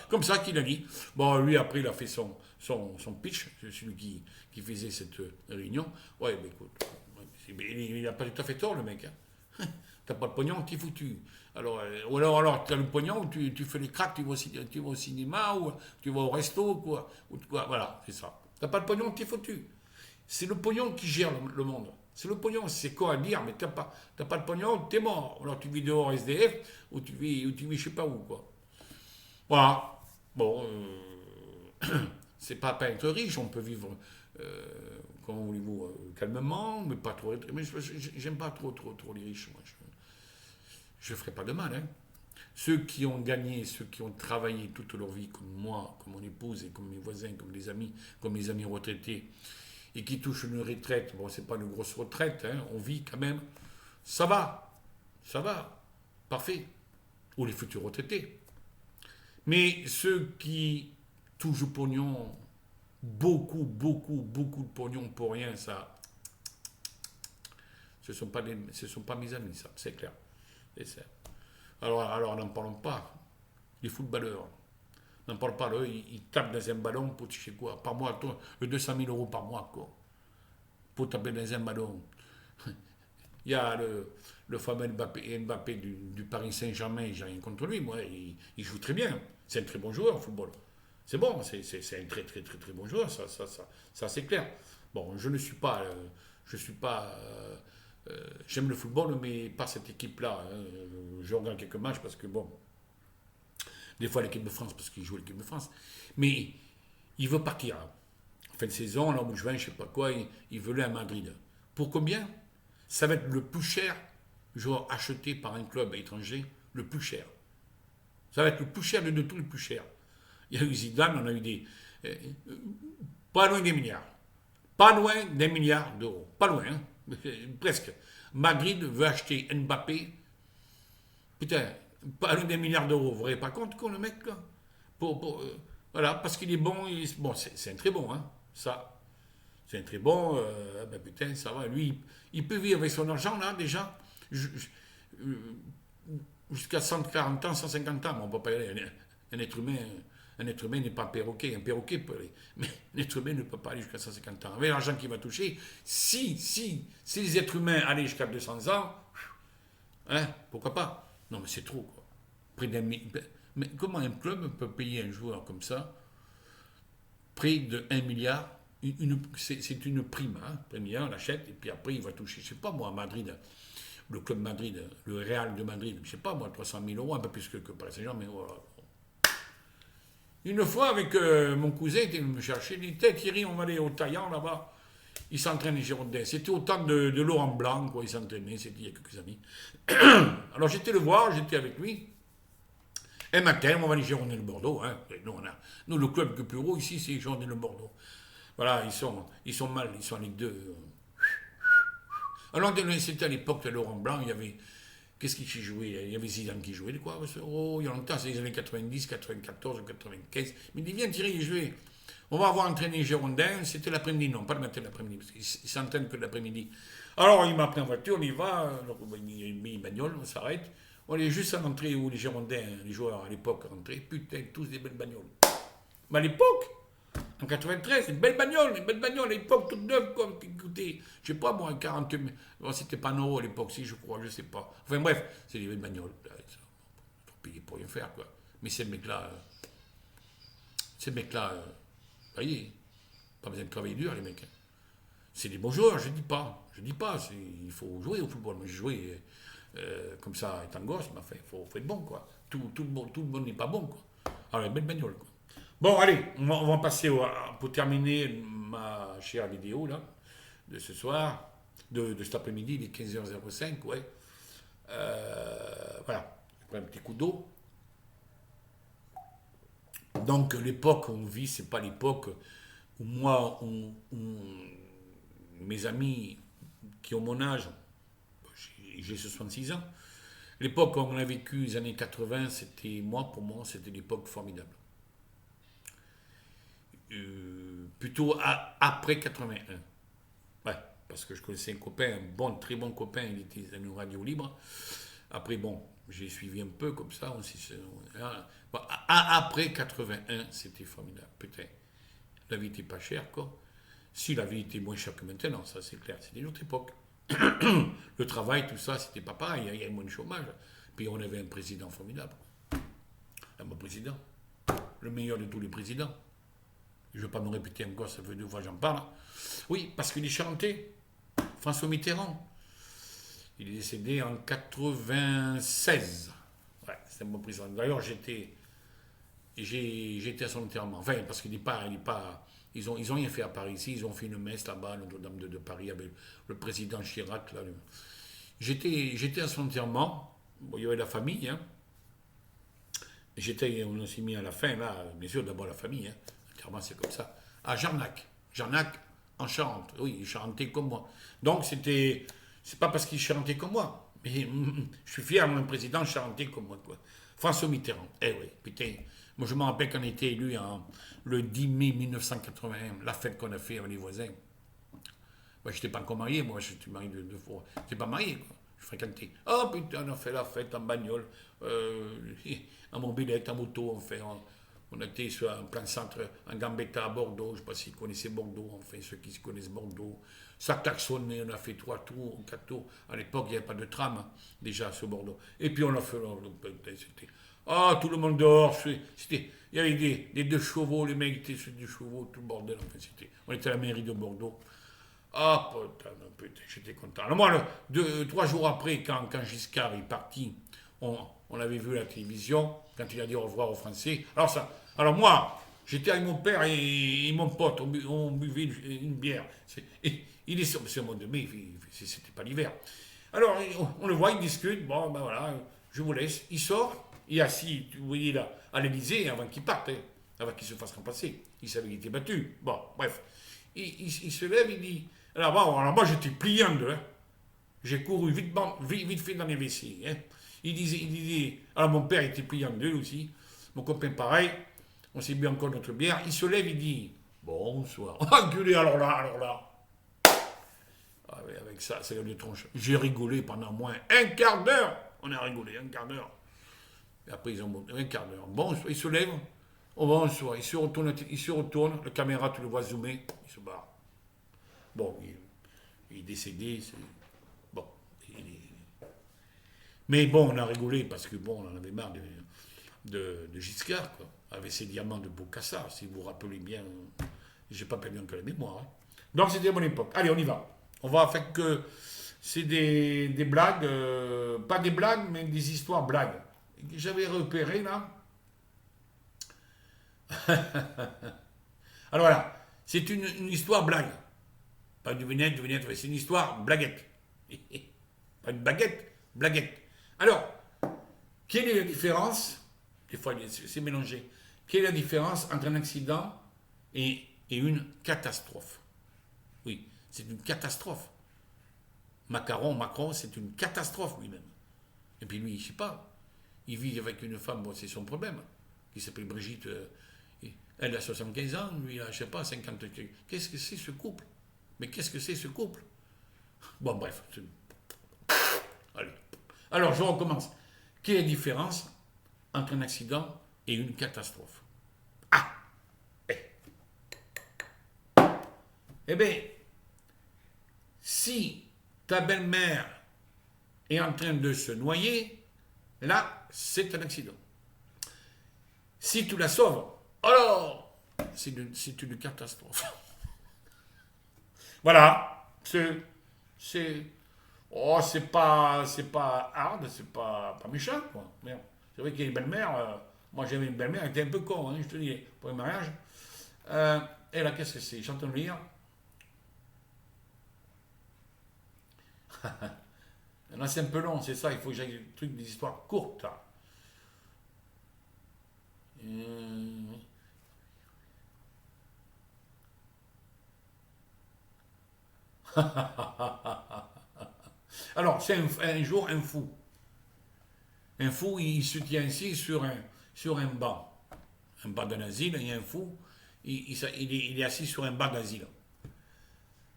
Comme ça qu'il a dit. Bon, lui, après, il a fait son pitch, c'est celui qui faisait cette réunion. Ouais, mais écoute, il n'a pas tout à fait tort, le mec. Hein. T'as pas de pognon, t'es foutu. Alors, ou alors t'as le pognon, tu fais les cracks, tu vas au cinéma, ou tu vas au resto, quoi. Voilà, c'est ça. T'as pas de pognon, t'es foutu. C'est le pognon qui gère le monde. C'est le pognon, c'est quoi à dire, mais t'as pas de pognon, t'es mort. Alors tu vis dehors SDF, ou tu vis je sais pas où, quoi. Voilà. Bon, c'est pas être riche, on peut vivre, comment voulez-vous, calmement, mais pas trop. Mais j'aime pas trop les riches, moi. Je ferai pas de mal, hein. Ceux qui ont gagné, ceux qui ont travaillé toute leur vie, comme moi, comme mon épouse et comme mes voisins, comme les amis retraités, et qui touchent une retraite, bon, c'est pas une grosse retraite, hein, on vit quand même, ça va, parfait. Ou les futurs retraités. Mais ceux qui touchent au pognon, beaucoup, beaucoup, beaucoup de pognon pour rien, ça, ce sont pas mes amis, ça, c'est clair. C'est ça. Alors n'en parlons pas. Les footballeurs, n'en parlons pas. Eux, ils tapent dans un ballon pour, tu sais quoi, par mois, 200 000 euros par mois, quoi. Pour taper dans un ballon. Il y a le fameux Mbappé du Paris Saint-Germain, j'ai rien contre lui, moi, il joue très bien. C'est un très bon joueur au football. C'est bon, c'est un très très très très bon joueur, ça c'est clair. Bon, je ne suis pas, j'aime le football, mais pas cette équipe-là. Hein. Je regarde quelques matchs parce que bon, des fois l'équipe de France parce qu'il joue l'équipe de France, mais il veut partir. Hein. En fin de saison, là, au mois de juin, je sais pas quoi, il veut aller à Madrid. Pour combien? Ça va être le plus cher joueur acheté par un club étranger, le plus cher. Ça va être le plus cher de tous les plus chers. Il y a eu Zidane, on a eu pas loin des milliards. Pas loin des milliards d'euros. Pas loin, hein, presque. Madrid veut acheter Mbappé. Putain, pas loin des milliards d'euros. Vous ne vous rendez pas compte, quoi, le mec, là voilà, parce qu'il est bon. Bon, c'est un très bon, hein, ça. C'est un très bon. Ben putain, ça va. Lui, il peut vivre avec son argent, là, déjà. Jusqu'à 140 ans, 150 ans, mais on ne peut pas y aller. Un être humain n'est pas un perroquet. Un perroquet peut aller. Mais un être humain ne peut pas aller jusqu'à 150 ans. Avec l'argent qu'il va toucher, si les êtres humains allaient jusqu'à 200 ans, hein, pourquoi pas? Non, mais c'est trop, quoi. Mais comment un club peut payer un joueur comme ça près de 1 milliard? C'est une prime, hein. Première, on l'achète, et puis après, il va toucher, je sais pas moi, à Madrid, le club Madrid, le Real de Madrid, je sais pas moi, 300 000 euros, un peu plus que Paris Saint-Germain, mais voilà. Une fois, avec mon cousin, il était venu me chercher, il dit, Thierry, on va aller au Taillant, là-bas. Il s'entraîne les Girondins. C'était au temps de Laurent Blanc, quoi, il s'entraînait, c'était il y a quelques années. Alors j'étais le voir, j'étais avec lui. Un matin, on va les Girondins de Bordeaux. Hein. Nous, le club que plus gros ici, c'est les Girondins de Bordeaux. Voilà, ils sont mal, ils sont en Ligue 2. Alors, c'était à l'époque de Laurent Blanc, il y avait. Qu'est-ce qui jouait? Il y avait Zidane qui jouait, quoi. Oh, il y a longtemps, c'est les années 90, 94, 95. Mais il dit, viens Thierry, jouer. On va avoir entraîné les Girondins, c'était l'après-midi, non, pas le matin, l'après-midi, parce qu'ils s'entraînent que l'après-midi. Alors, il m'a pris en voiture, on y va, il a mis une bagnole, on s'arrête. On est juste à l'entrée où les Girondins, les joueurs à l'époque rentraient, putain, tous des belles bagnoles. Mais à l'époque, en 93, une belle bagnole à l'époque, toute neuve, comme, écoutez, je sais pas, moi, 40 000, bon, c'était pas un euro à l'époque, si, je crois, je sais pas. Enfin bref, c'est des belles bagnoles. Faut payer pour rien faire, quoi. Mais ces mecs-là, vous voyez, pas besoin de travailler dur, les mecs. Hein. C'est des bons joueurs, je dis pas, il faut jouer au football. Moi, j'ai joué comme ça, étant gosse, mais enfin, faut être bon, quoi. Tout le monde n'est pas bon, quoi. Alors, une belle bagnole, quoi. Bon, allez, on va passer pour terminer ma chère vidéo, là, de ce soir, de cet après-midi, il est 15h05, ouais. Voilà, je prends un petit coup d'eau. Donc, l'époque où on vit, c'est pas l'époque où moi, mes amis qui ont mon âge, j'ai 66 ans, l'époque où on a vécu les années 80, pour moi, c'était l'époque formidable. Plutôt après 81. Ouais, parce que je connaissais un copain, très bon copain, il était dans une radio libre. Après, bon, j'ai suivi un peu comme ça. Après 81, c'était formidable. Putain, la vie n'était pas chère, quoi. Si la vie était moins chère que maintenant, ça c'est clair, c'était une autre époque. Le travail, tout ça, c'était pas pareil, il y avait moins de chômage. Puis on avait un président formidable. Mon président, le meilleur de tous les présidents. Je ne veux pas me répéter encore, ça fait 2 fois que j'en parle. Oui, parce qu'il est charentais. François Mitterrand. Il est décédé en 96. Ouais, c'est un bon président. D'ailleurs, j'étais à son enterrement. Enfin, parce qu'il n'est pas, ils ont rien fait à Paris. Ici, ils ont fait une messe là-bas, Notre-Dame de Paris, avec le président Chirac. Là. J'étais à son enterrement. Bon, il y avait la famille. Hein. On s'est mis à la fin, là. Bien sûr, d'abord la famille. Hein. L'enterrement, c'est comme ça. À Jarnac. Jarnac, en Charente. Oui, il charentait comme moi. Donc, c'est pas parce qu'il charentait comme moi. Mais je suis fier, mon président charentait comme moi, quoi. François Mitterrand. Eh oui, putain. Moi, je me rappelle qu'on a été élu le 10 mai 1981, la fête qu'on a fait avec les voisins. Moi, je n'étais pas encore marié, moi, je suis marié 2 fois. Je n'étais pas marié, quoi. Je fréquentais. Oh putain, on a fait la fête en bagnole, en mobilette, en moto, on était en plein centre, en Gambetta à Bordeaux. Je ne sais pas s'ils connaissaient Bordeaux, enfin, ceux qui se connaissent Bordeaux. Ça klaxonnait, on a fait 3 tours, 4 tours. À l'époque, il n'y avait pas de tram, hein, déjà, sur Bordeaux. Et puis, on a fait. C'était. Ah, tout le monde dehors. Il y avait des 2 chevaux, les mecs étaient sur 2 chevaux, tout le bordel. Enfin, on était à la mairie de Bordeaux. Ah, putain, j'étais content. Alors, moi, 3 jours après, quand Giscard est parti, on avait vu la télévision, quand il a dit au revoir aux Français. Alors moi, j'étais avec mon père et mon pote, on buvait une bière. Il est sur mon demi, c'était pas l'hiver. Alors, on le voit, il discute, bon, ben voilà, je vous laisse. Il sort, il est assis, vous voyez là, à l'Élysée, avant qu'il parte, hein, avant qu'il se fasse remplacer. Il savait qu'il était battu. Bon, bref. Il se lève, il dit. Alors moi, j'étais plié en deux. Hein. J'ai couru vite fait dans les WC. Hein. Il disait. Alors, mon père était plié en deux aussi. Mon copain, pareil. On s'est bu encore notre bière. Il se lève, il dit bonsoir. Enculé, alors là. Ah, avec ça, c'est le tronche. J'ai rigolé pendant moins 1/4 d'heure. On a rigolé 1/4 d'heure. Et après, ils ont monté 1/4 d'heure. Bon, il se lève. Oh, bonsoir. Il se retourne. La caméra, tu le vois zoomer. Il se barre. Bon, il est décédé. Bon. Mais bon, on a rigolé parce que bon, on en avait marre de Giscard, quoi. Avec ses diamants de Bokassa, si vous vous rappelez bien. J'ai pas perdu encore la mémoire. Hein. Donc, c'était mon époque. Allez, on y va. On va faire que c'est des blagues, pas des blagues, mais des histoires blagues. J'avais repéré là. Alors voilà, c'est une histoire blague. Pas une devinette, c'est une histoire blaguette. Pas une baguette, blaguette. Alors, quelle est la différence? Des fois, c'est mélangé. Quelle est la différence entre un accident et une catastrophe? Oui, c'est une catastrophe. Macron, c'est une catastrophe lui-même. Et puis lui, je sais pas, il vit avec une femme, bon, c'est son problème, qui s'appelle Brigitte. Elle a 75 ans, lui, il a, je sais pas, 50. Qu'est-ce que c'est ce couple? Mais qu'est-ce que c'est ce couple? Bon, bref. Allez. Alors, je recommence. Quelle est la différence entre un accident et une catastrophe? Ah! Eh bien, si ta belle-mère est en train de se noyer, là, c'est un accident. Si tu la sauves, alors, c'est une catastrophe. Voilà. Oh, c'est pas hard, c'est pas méchant, quoi. Merde. C'est vrai qu'il y a une belle-mère. Moi, j'avais une belle-mère, elle était un peu con, hein, je te dis, pour un mariage. Et là, qu'est-ce que c'est? Je suis en train de lire. Là, c'est un peu long, c'est ça, il faut que j'aille des trucs, des histoires courtes. Euh, Alors, c'est un jour un fou. Un fou, il se tient assis sur un banc d'un asile, il y a un fou, il est assis sur un banc d'asile.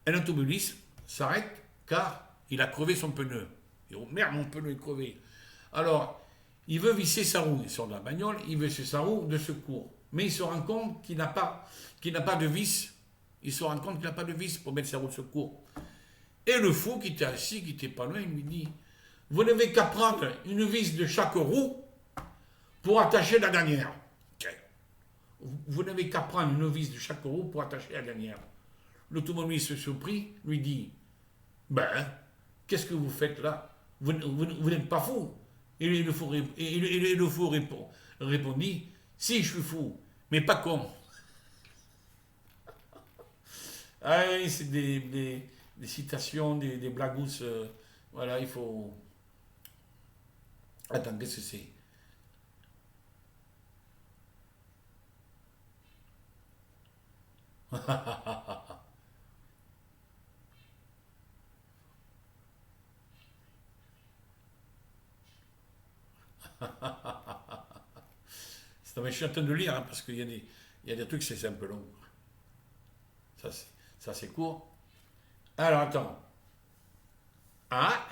Un automobiliste s'arrête car il a crevé son pneu. Il dit, oh merde, mon pneu est crevé. Alors, il veut visser sa roue. Il sort de la bagnole, il veut visser sa roue de secours. Mais il se rend compte qu'il n'a pas de vis. Il se rend compte qu'il n'a pas de vis pour mettre sa roue de secours. Et le fou qui était assis, qui était pas loin, il lui dit, vous n'avez qu'à prendre une vis de chaque roue pour attacher la dernière. Vous n'avez qu'à prendre une vis de chaque roue pour attacher la dernière. L'automobiliste surpris lui dit, ben, qu'est-ce que vous faites là? Vous n'êtes pas fou. Et le fou répondit, si, je suis fou, mais pas con. Ah oui, c'est des citations, des blagousses. Voilà, il faut... Attends, qu'est-ce que c'est? Non, mais je suis en train de lire, hein, parce il y a des trucs, c'est un peu long. Ça, c'est court. Alors, attends. Ah!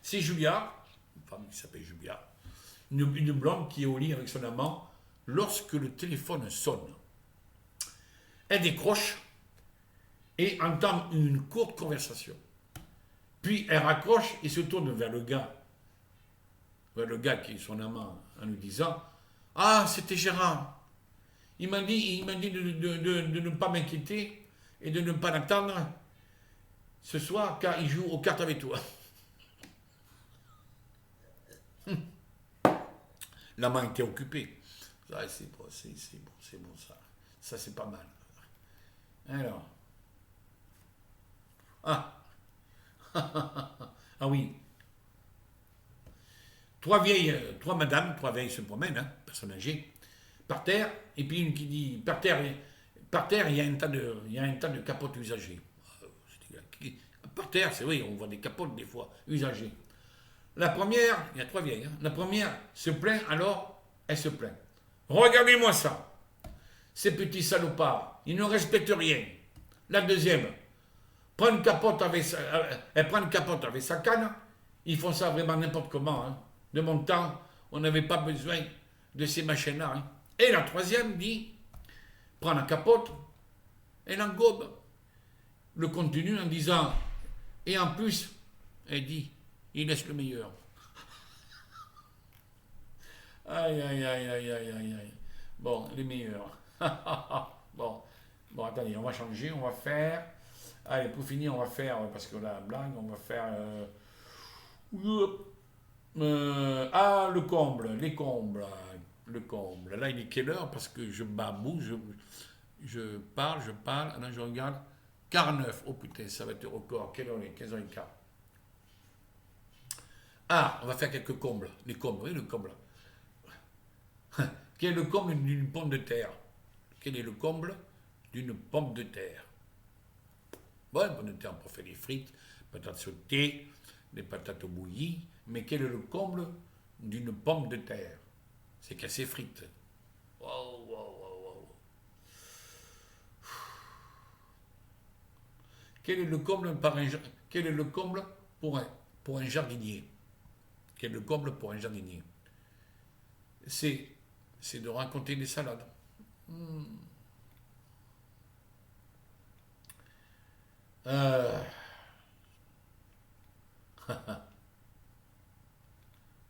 C'est Julia, une femme qui s'appelle Julia, une blonde qui est au lit avec son amant lorsque le téléphone sonne. Elle décroche et entame une courte conversation. Puis elle raccroche et se tourne vers le gars qui est son amant, en lui disant, ah, c'était Gérard. Il m'a dit de ne pas m'inquiéter et de ne pas l'attendre ce soir car il joue aux cartes avec toi. L'amant était occupé. Ça, c'est bon, c'est bon ça. Ça, c'est pas mal. Alors, ah, ah oui, trois vieilles se promènent, hein, personnes âgées, par terre, et puis une qui dit, par terre, il y a un tas de capotes usagées. Par terre, c'est vrai, on voit des capotes des fois, usagées. La première, il y a trois vieilles, hein, la première se plaint, alors elle se plaint. Regardez-moi ça, ces petits salopards, ils ne respectent rien. La deuxième, elle prend une capote avec sa canne, ils font ça vraiment n'importe comment. Hein. De mon temps, on n'avait pas besoin de ces machines-là. Hein. Et la troisième dit, prend la capote, elle engobe le contenu en disant, et en plus, elle dit, il laisse le meilleur. Aïe, aïe, aïe, aïe, aïe, aïe, aïe. Bon, les meilleurs. Bon, attendez, on va changer, on va faire. Allez, pour finir, on va faire, parce que la blague, on va faire. Le comble, les combles. Le comble. Là, il est quelle heure? Parce que je baboue, je parle. Là, je regarde. 49. Oh putain, ça va être le record. Quelle heure est 15h15. Ah, on va faire quelques combles. Les combles, oui, le comble. Quel est le comble d'une pomme de terre? Quel est le comble d'une pomme de terre? Bon, pomme de terre pour faire des frites, patates sautées, des patates au bouilli. Mais quel est le comble d'une pomme de terre? C'est qu'elle s'effrite. Wow, wow, wow, wow. Quel est le comble quel est le comble pour un jardinier? Quel est le comble pour un jardinier? C'est c'est de raconter des salades. Hmm. Euh,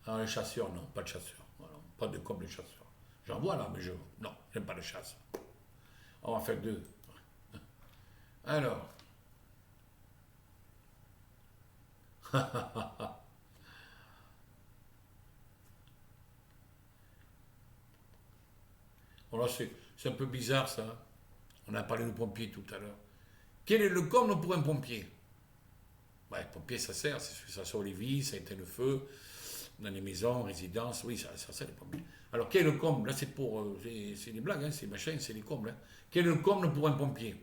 les chasseurs, non, pas de chasseurs. Voilà, pas de comme les chasseurs. J'en vois là, mais je. Non, j'aime pas la chasse. On va faire deux. Alors. Bon, là, c'est un peu bizarre ça. On a parlé de pompiers tout à l'heure. Quel est le comble pour un pompier? Ouais, pompier, ça sert. Ça sort les vies, ça éteint le feu. Dans les maisons, résidences, oui, ça sert les pompiers. Alors, quel est le comble? Là, c'est pour. C'est des blagues, hein, c'est machin, c'est des combles. Hein. Quel est le comble pour un pompier?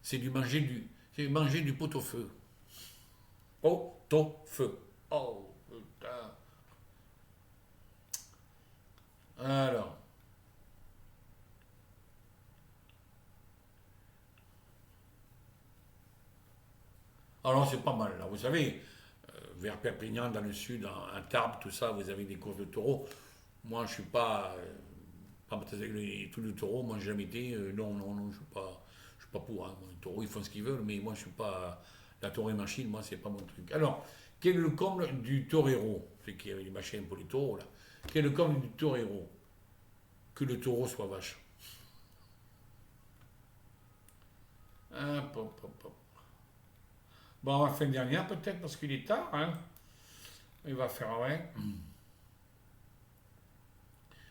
C'est du manger du pot-au-feu. Pot-au-feu. Oh, putain. Alors. Alors, c'est pas mal, là. Vous savez, vers Perpignan, dans le sud, en Tarbes, tout ça, vous avez des courses de taureaux. Moi, je suis pas. Pas tous les taureaux, moi, j'ai jamais été. Non, non, non, je suis pas pour. Hein. Les taureaux, ils font ce qu'ils veulent, mais moi, je suis pas. La taureau et machine, moi, c'est pas mon truc. Alors, quel est le comble du torero? C'est qu'il y avait des machines pour les taureaux, là. Quel est le comble du torero? Que le taureau soit vache. Hop, hop, hop, hop. Bon, on va faire une dernière, peut-être, parce qu'il est tard, hein. Il va faire, ouais.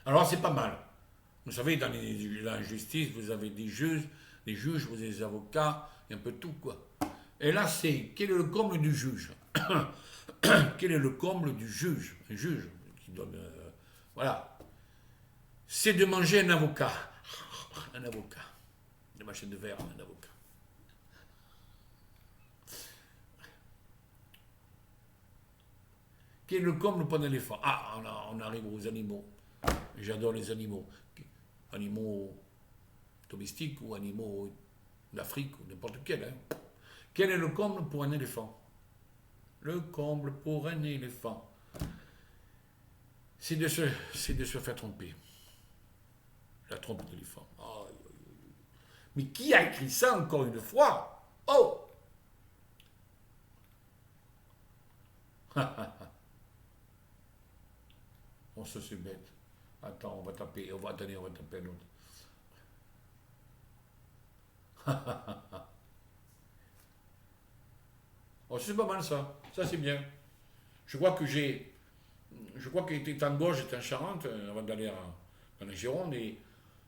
Alors, c'est pas mal. Vous savez, dans la justice, vous avez des juges, vous avez des avocats, et un peu tout, quoi. Et là, c'est quel est le comble du juge? Quel est le comble du juge? Un juge qui donne. Voilà. C'est de manger un avocat. Un avocat. Des machines de verre, un avocat. Quel est le comble pour un éléphant? Ah, on arrive aux animaux. J'adore les animaux. Animaux domestiques ou animaux d'Afrique ou n'importe quel. Hein. Quel est le comble pour un éléphant? Le comble pour un éléphant, c'est de se faire tromper. La trompe d'éléphant. Oh, mais qui a écrit ça encore une fois? Oh! On se c'est bête. Attends, on va taper l'autre. Oh, c'est pas mal ça. Ça c'est bien. Je crois que j'ai. Je crois qu'il était en Gorge, j'étais en Charente, avant d'aller dans la Gironde, et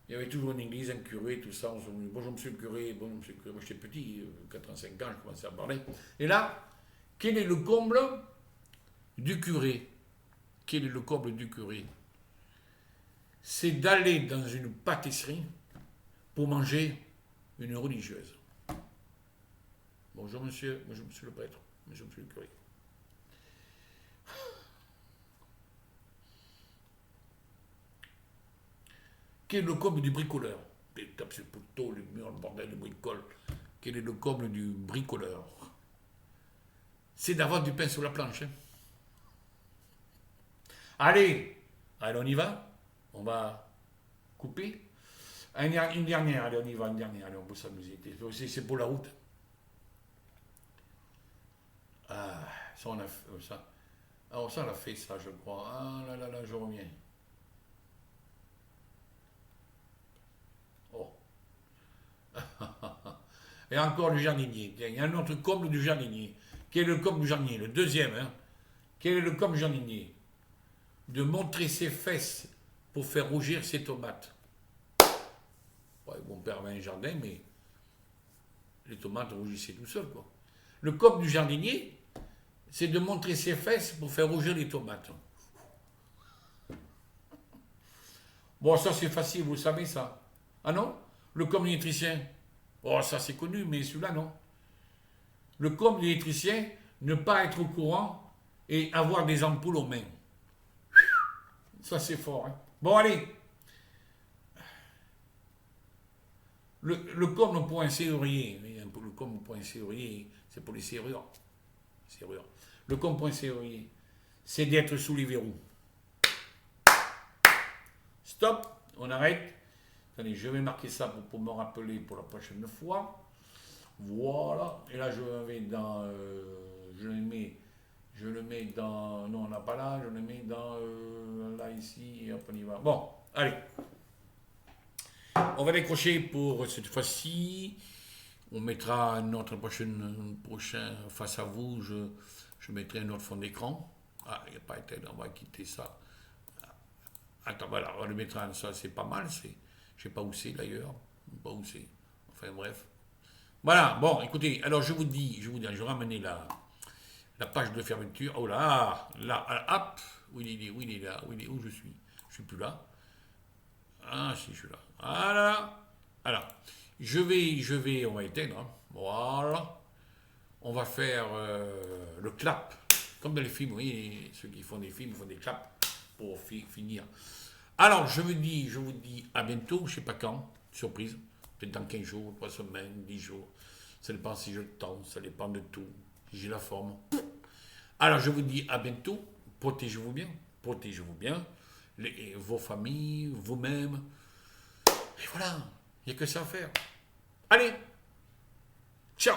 il y avait toujours une église, un curé, tout ça. On se dit, bonjour monsieur le curé, bonjour monsieur le curé. Moi j'étais petit, 85 ans, je commençais à parler. Et là, quel est le comble du curé? Quel est le comble du curé? C'est d'aller dans une pâtisserie pour manger une religieuse. Bonjour monsieur le prêtre, bonjour monsieur le curé. Quel est le comble du bricoleur? Il tape ses poteaux, les murs, le bordel, le bricole. Quel est le comble du bricoleur? C'est d'avoir du pain sur la planche. Hein. Allez, allez, on y va. On va couper. Une dernière, allez, on y va, une dernière. Allez, on peut s'amuser. C'est pour la route. Ah, ça, on a fait ça. Alors, ça, on a fait ça, je crois. Ah là là là, je reviens. Oh. Et encore le jardinier. Tiens, il y a un autre comble du jardinier. Quel est le comble du jardinier? Le deuxième, hein. Quel est le comble du jardinier? De montrer ses fesses pour faire rougir ses tomates. Ouais, mon père avait un jardin, mais les tomates rougissaient tout seul, quoi. Le comble du jardinier, c'est de montrer ses fesses pour faire rougir les tomates. Bon, ça c'est facile, vous savez ça. Ah non? Le comble de l'électricien. Oh, ça c'est connu, mais celui-là non. Le comble de l'électricien, ne pas être au courant et avoir des ampoules aux mains. Ça c'est fort, hein. Bon, allez. Le comble pour un serrurier. Le comble pour un serrurier, c'est pour les serrures. Le comble pour un serrurier, c'est d'être sous les verrous. Stop, on arrête. Attendez, je vais marquer ça pour me rappeler pour la prochaine fois. Voilà. Et là, je vais dans. Je le mets dans. Non, on n'a pas là. Je le mets dans. Là, ici. Et hop, on y va. Bon, allez. On va décrocher pour cette fois-ci. On mettra notre prochain face à vous. Je mettrai un autre fond d'écran. Ah, il n'y a pas été. On va quitter ça. Attends, voilà, on le mettra. Ça, c'est pas mal. Je ne sais pas où c'est d'ailleurs. Pas où c'est. Enfin, bref. Voilà, bon, écoutez, alors je vous dis, je vais ramener la page de fermeture. Oh là, hop, où il est, là, où je suis? Je suis plus là. Ah, si, je suis là. Voilà. Alors, on va éteindre. Hein. Voilà. On va faire le clap, comme dans les films, oui, ceux qui font des films font des claps pour finir. Alors, je vous dis à bientôt, je ne sais pas quand, surprise. Peut-être dans 15 jours, 3 semaines, 10 jours. Ça dépend si j'ai le temps, ça dépend de tout. Si j'ai la forme. Alors, je vous dis à bientôt. Protégez-vous bien. Vos familles, vous-même. Et voilà, il n'y a que ça à faire. Allez, ciao!